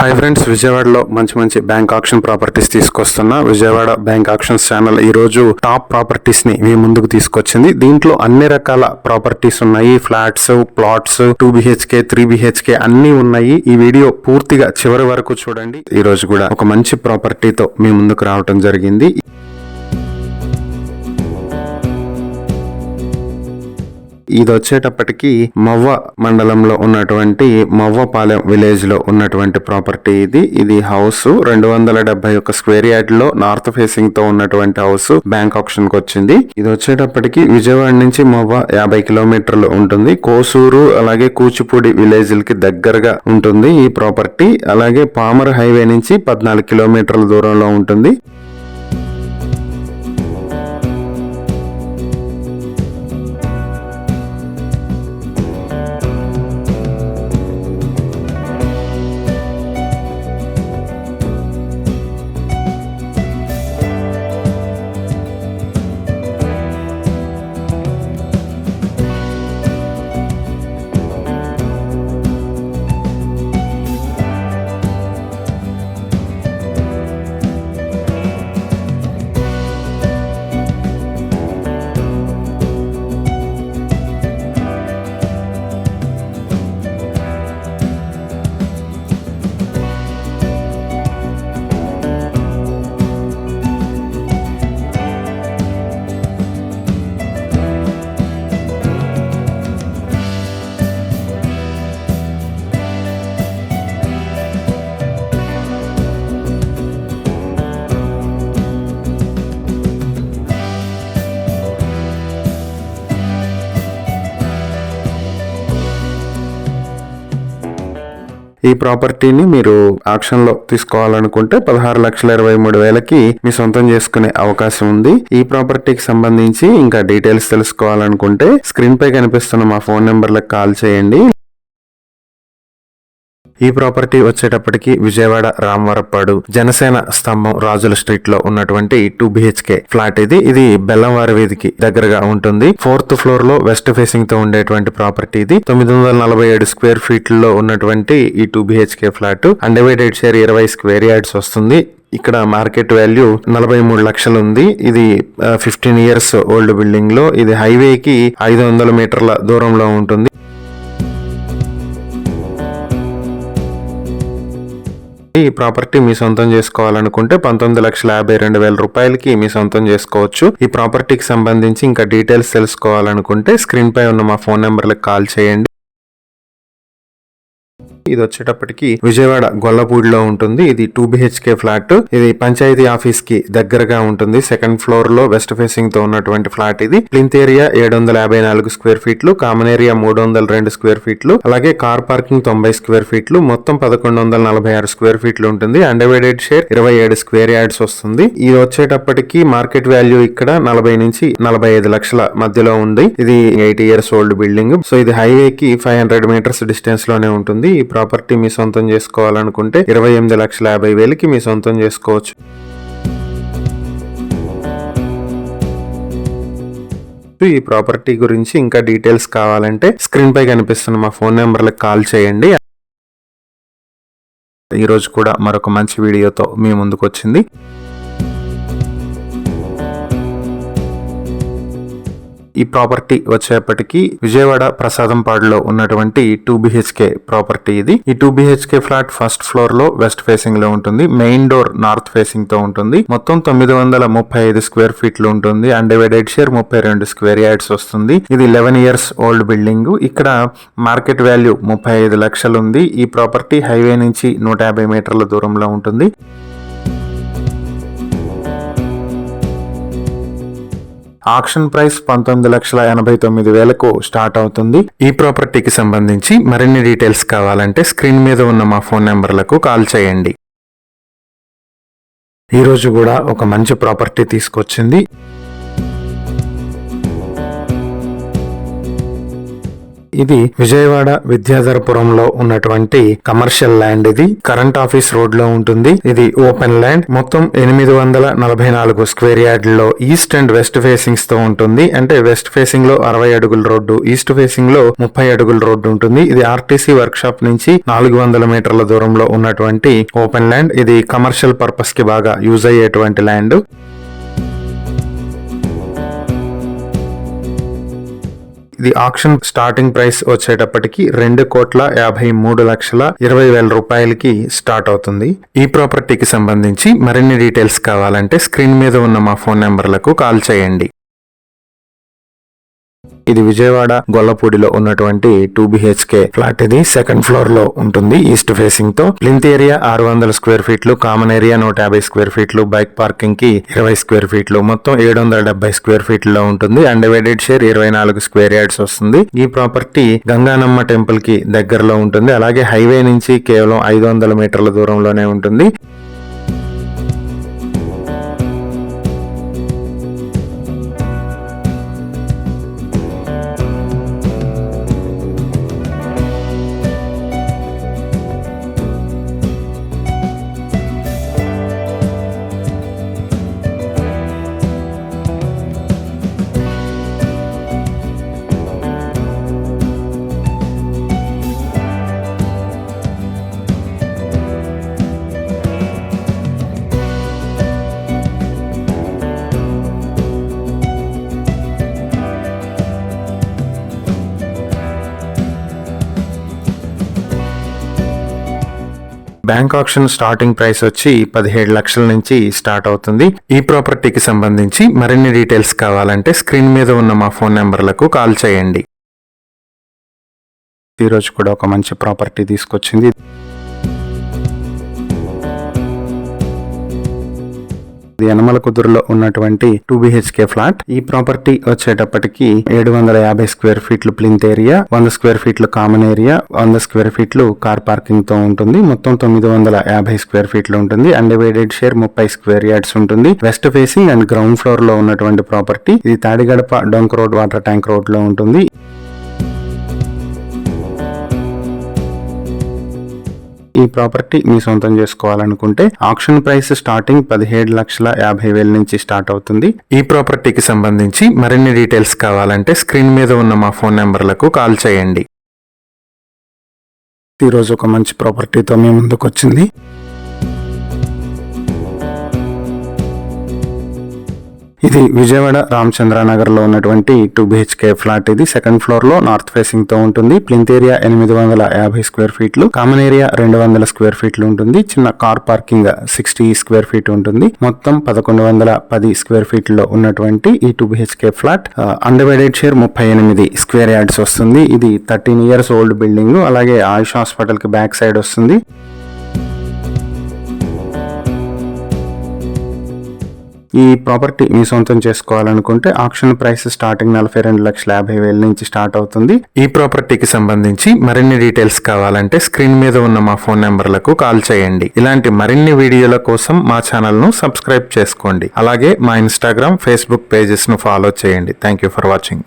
Hi friends, విజయవాడలో మంచి bank auction properties తీసుకొస్తున్నా. విజయవాడ బ్యాంక్ ఆక్షన్స్ ఛానల్ ఈ రోజు టాప్ ప్రాపర్టీస్ ని మీ ముందుకు తీసుకొచ్చింది. దీంట్లో అన్ని రకాల ప్రాపర్టీస్ ఉన్నాయి. ఫ్లాట్స్, ప్లాట్స్, 2 BHK 3 BHK అన్ని ఉన్నాయి. ఈ వీడియో పూర్తిగా చివరి వరకు చూడండి. ఈ రోజు కూడా ఒక మంచి ప్రాపర్టీతో మీ ముందుకు రావటం జరిగింది. ఇది వచ్చేటప్పటికి మవ్వ మండలంలో ఉన్నటువంటి మవ్వపాలెం విలేజ్ లో ఉన్నటువంటి ప్రాపర్టీ ఇది హౌస్ 271 స్క్వేర్ యార్డ్ లో నార్త్ ఫేసింగ్ తో ఉన్నటువంటి హౌస్ బ్యాంక్ ఆప్షన్ కి వచ్చింది. ఇది వచ్చేటప్పటికి విజయవాడ నుంచి మవ్వ 50 కిలోమీటర్లు ఉంటుంది. కోసూరు అలాగే కూచిపూడి విలేజ్ కి దగ్గరగా ఉంటుంది ఈ ప్రాపర్టీ. అలాగే పామర్ హైవే నుంచి 14 కిలోమీటర్ల దూరంలో ఉంటుంది. ఈ ప్రాపర్టీని మీరు ఆక్షన్ లో తీసుకోవాలనుకుంటే 16,23,000కి మీ సొంతం చేసుకునే అవకాశం ఉంది. ఈ ప్రాపర్టీకి సంబంధించి ఇంకా డీటెయిల్స్ తెలుసుకోవాలనుకుంటే స్క్రీన్ పై కనిపిస్తున్న మా ఫోన్ నెంబర్లకు కాల్ చేయండి. ఈ ప్రాపర్టీ వచ్చేటప్పటికి విజయవాడ రామవరపాడు జనసేన స్తంభం రాజుల స్ట్రీట్ లో ఉన్నటువంటి 2 BHK ఫ్లాట్ ఇది బెల్లంవారి వీధికి దగ్గరగా ఉంటుంది. 4th ఫ్లోర్ లో వెస్ట్ ఫేసింగ్ తో ఉండేటువంటి ప్రాపర్టీ ఇది. 947 స్క్వేర్ ఫీట్ లో ఉన్నటువంటి ఈ 2 BHK flat undivided share 20 square yards వస్తుంది. ఇక్కడ మార్కెట్ వాల్యూ 43 లక్షలు ఉంది. ఇది 15 ఇయర్స్ ఓల్డ్ బిల్డింగ్ లో ఇది హైవేకి 500 మీటర్ల దూరంలో ఉంటుంది. ఈ ప్రాపర్టీ మీ సొంతం చేసుకోవాలనుకుంటే 19,52,000 రూపాయలకి మీ సొంతం చేసుకోవచ్చు. ఈ ప్రాపర్టీకి సంబంధించి ఇంకా డీటెయిల్స్ తెలుసుకోవాలనుకుంటే స్క్రీన్ పై ఉన్న మా ఫోన్ నెంబర్లకు కాల్ చేయండి. ఇది వచ్చేటప్పటికి విజయవాడ గొల్లపూడిలో ఉంటుంది. ఇది 2 BHK ఫ్లాట్. ఇది పంచాయతీ ఆఫీస్ కి దగ్గరగా ఉంటుంది. 2nd ఫ్లోర్ లో వెస్ట్ ఫేసింగ్ తో ఉన్నటువంటి ఫ్లాట్ ఇది. ప్లింత్ ఏరియా 754 స్క్వేర్ ఫీట్లు, కామన్ ఏరియా 302 స్క్వేర్ ఫీట్లు, అలాగే కార్ పార్కింగ్ 90 స్క్వేర్ ఫీట్లు, మొత్తం 1146 స్క్వేర్ ఫీట్లు ఉంటుంది. అన్డివైడెడ్ షేర్ 27 స్క్వేర్ యార్డ్స్ వస్తుంది. ఇది వచ్చేటప్పటికి మార్కెట్ వాల్యూ ఇక్కడ 40 నుంచి 45 లక్షల మధ్యలో ఉంది. ఇది 80 ఇయర్స్ ఓల్డ్ బిల్డింగ్. సో ఇది హైవేకి 500 మీటర్స్ డిస్టెన్స్ లోనే ఉంటుంది. ఈ ప్రాపర్టీ మీ సొంతం చేసుకోవాలనుకుంటే 28,50,000కి మీ సొంతం చేసుకోవచ్చు. ఈ ప్రాపర్టీ గురించి ఇంకా డీటెయిల్స్ కావాలంటే స్క్రీన్ పై కనిపిస్తున్న మా ఫోన్ నెంబర్లకు కాల్ చేయండి. ఈ రోజు కూడా మరొక మంచి వీడియోతో మీ ముందుకు వచ్చింది. ఈ ప్రాపర్టీ వచ్చేప్పటికి విజయవాడ ప్రసాదంపాడులో ఉన్నటువంటి 2 BHK ప్రాపర్టీ ఇది. ఈ 2 BHK ఫ్లాట్ 1st ఫ్లోర్ లో వెస్ట్ ఫేసింగ్ లో ఉంటుంది. మెయిన్ డోర్ నార్త్ ఫేసింగ్ తో ఉంటుంది. మొత్తం 935 స్క్వేర్ ఫీట్లు ఉంటుంది. అన్డివైడెడ్ షేర్ 32 స్క్వేర్ యార్డ్స్ వస్తుంది. ఇది 11 ఇయర్స్ ఓల్డ్ బిల్డింగ్. ఇక్కడ మార్కెట్ వాల్యూ 35 లక్షలు ఉంది. ఈ ప్రాపర్టీ హైవే నుంచి 150 మీటర్ల దూరంలో ఉంటుంది. ఆక్షన్ ప్రైస్ 19,89,000కు స్టార్ట్ అవుతుంది. ఈ ప్రాపర్టీకి సంబంధించి మరిన్ని డీటెయిల్స్ కావాలంటే స్క్రీన్ మీద ఉన్న మా ఫోన్ నెంబర్లకు కాల్ చేయండి. ఈ రోజు కూడా ఒక మంచి ప్రాపర్టీ తీసుకొచ్చింది. ఇది విజయవాడ విద్యాధరపురంలో ఉన్నటువంటి కమర్షియల్ ల్యాండ్. ఇది కరెంట్ ఆఫీస్ రోడ్ లో ఉంటుంది. ఇది ఓపెన్ ల్యాండ్. మొత్తం 844 స్క్వేర్ యార్డ్ లో ఈస్ట్ అండ్ వెస్ట్ ఫేసింగ్స్ తో ఉంటుంది. అంటే వెస్ట్ ఫేసింగ్ లో 60 అడుగుల రోడ్డు, ఈస్ట్ ఫేసింగ్ లో 30 అడుగుల రోడ్డు ఉంటుంది. ఇది ఆర్టీసీ వర్క్ షాప్ నుంచి 400 మీటర్ల దూరంలో ఉన్నటువంటి ఓపెన్ ల్యాండ్. ఇది కమర్షియల్ పర్పస్ కి బాగా యూజ్ అయ్యేటువంటి ల్యాండ్. ఇది ఆక్షన్ స్టార్టింగ్ ప్రైస్ వచ్చేటప్పటికి 2,53,20,000 రూపాయలకి స్టార్ట్ అవుతుంది. ఈ ప్రాపర్టీకి సంబంధించి మరిన్ని డీటెయిల్స్ కావాలంటే స్క్రీన్ మీద ఉన్న మా ఫోన్ నెంబర్లకు కాల్ చేయండి. ఇది విజయవాడ గొల్లపూడిలో ఉన్నటువంటి 2 BHK ఫ్లాట్. ఇది సెకండ్ ఫ్లోర్ లో ఉంటుంది ఈస్ట్ ఫేసింగ్ తో. ప్లింత్ ఏరియా 600 స్క్వేర్ ఫీట్లు, కామన్ ఏరియా 150 స్క్వేర్ ఫీట్లు, బైక్ పార్కింగ్ కి 20 స్క్వేర్ ఫీట్లు, మొత్తం 770 స్క్వేర్ ఫీట్లలో ఉంటుంది. అన్డివైడెడ్ షేర్ 24 స్క్వేర్ యార్డ్స్ వస్తుంది. ఈ ప్రాపర్టీ గంగానమ్మ టెంపుల్ కి దగ్గరలో ఉంటుంది. అలాగే హైవే నుంచి కేవలం 500 మీటర్ల దూరంలోనే ఉంటుంది. బ్యాంక్ ఆక్షన్ స్టార్టింగ్ ప్రైస్ వచ్చి 17 లక్షల నుంచి స్టార్ట్ అవుతుంది. ఈ ప్రాపర్టీకి సంబంధించి మరిన్ని డీటెయిల్స్ కావాలంటే స్క్రీన్ మీద ఉన్న మా ఫోన్ నెంబర్లకు కాల్ చేయండి. ఈరోజు కూడా ఒక మంచి ప్రాపర్టీ తీసుకొచ్చింది. ఇది యనమల కుదురులో ఉన్నటువంటి 2 BHK ఫ్లాట్. ఈ ప్రాపర్టీ వచ్చేటప్పటికి 750 స్క్వేర్ ఫీట్లు ప్లింత్ ఏరియా, 100 స్క్వేర్ ఫీట్లు కామన్ ఏరియా, 100 స్క్వేర్ ఫీట్లు కార్ పార్కింగ్ తో ఉంటుంది. మొత్తం 950 స్క్వేర్ ఫీట్లు ఉంటుంది. అన్డివైడెడ్ షేర్ 30 స్క్వేర్ యార్డ్స్ ఉంటుంది. West facing and ground floor లో ఉన్నటువంటి ప్రాపర్టీ. ఇది తాడిగడప డొంక రోడ్ వాటర్ ట్యాంక్ రోడ్ లో ఉంటుంది. ఈ ప్రాపర్టీ మీ సొంతం చేసుకోవాలనుకుంటే ఆక్షన్ ప్రైస్ స్టార్టింగ్ 17,50,000 నుంచి స్టార్ట్ అవుతుంది. ఈ ప్రాపర్టీకి సంబంధించి మరిన్ని డీటెయిల్స్ కావాలంటే స్క్రీన్ మీద ఉన్న మా ఫోన్ నెంబర్లకు కాల్ చేయండి. ఈరోజు ఒక మంచి ప్రాపర్టీతో మీ ముందుకు వచ్చింది. ఇది విజయవాడ రామచంద్రనగర్ లో ఉన్నటువంటి 2 BHK ఫ్లాట్. ఇది సెకండ్ ఫ్లోర్ లో నార్త్ ఫేసింగ్ తో ఉంటుంది. ప్లింత్ ఏరియా 850 స్క్వేర్ ఫీట్లు, కామన్ ఏరియా 200 స్క్వేర్ ఫీట్లు ఉంటుంది. చిన్న కార్ పార్కింగ్ 60 స్క్వేర్ ఫీట్ ఉంటుంది. మొత్తం 1110 స్క్వేర్ ఫీట్లో ఉన్నటువంటి ఈ 2 BHK flat. Undivided share 38 square yards వస్తుంది. ఇది 13 ఇయర్స్ ఓల్డ్ బిల్డింగ్. అలాగే ఆయుష్ హాస్పిటల్ కి బ్యాక్ సైడ్ వస్తుంది. ఈ ప్రాపర్టీ మీ సొంతం చేసుకోవాలనుకుంటే ఆక్షన్ ప్రైస్ స్టార్టింగ్ 42,50,000 నుంచి స్టార్ట్ అవుతుంది. ఈ ప్రాపర్టీకి సంబంధించి మరిన్ని డీటెయిల్స్ కావాలంటే స్క్రీన్ మీద ఉన్న మా ఫోన్ నెంబర్లకు కాల్ చేయండి. ఇలాంటి మరిన్ని వీడియోల కోసం మా ఛానల్ ను సబ్స్క్రైబ్ చేసుకోండి. అలాగే మా ఇన్స్టాగ్రామ్, ఫేస్బుక్ పేజెస్ ను ఫాలో చేయండి. Thank you for watching.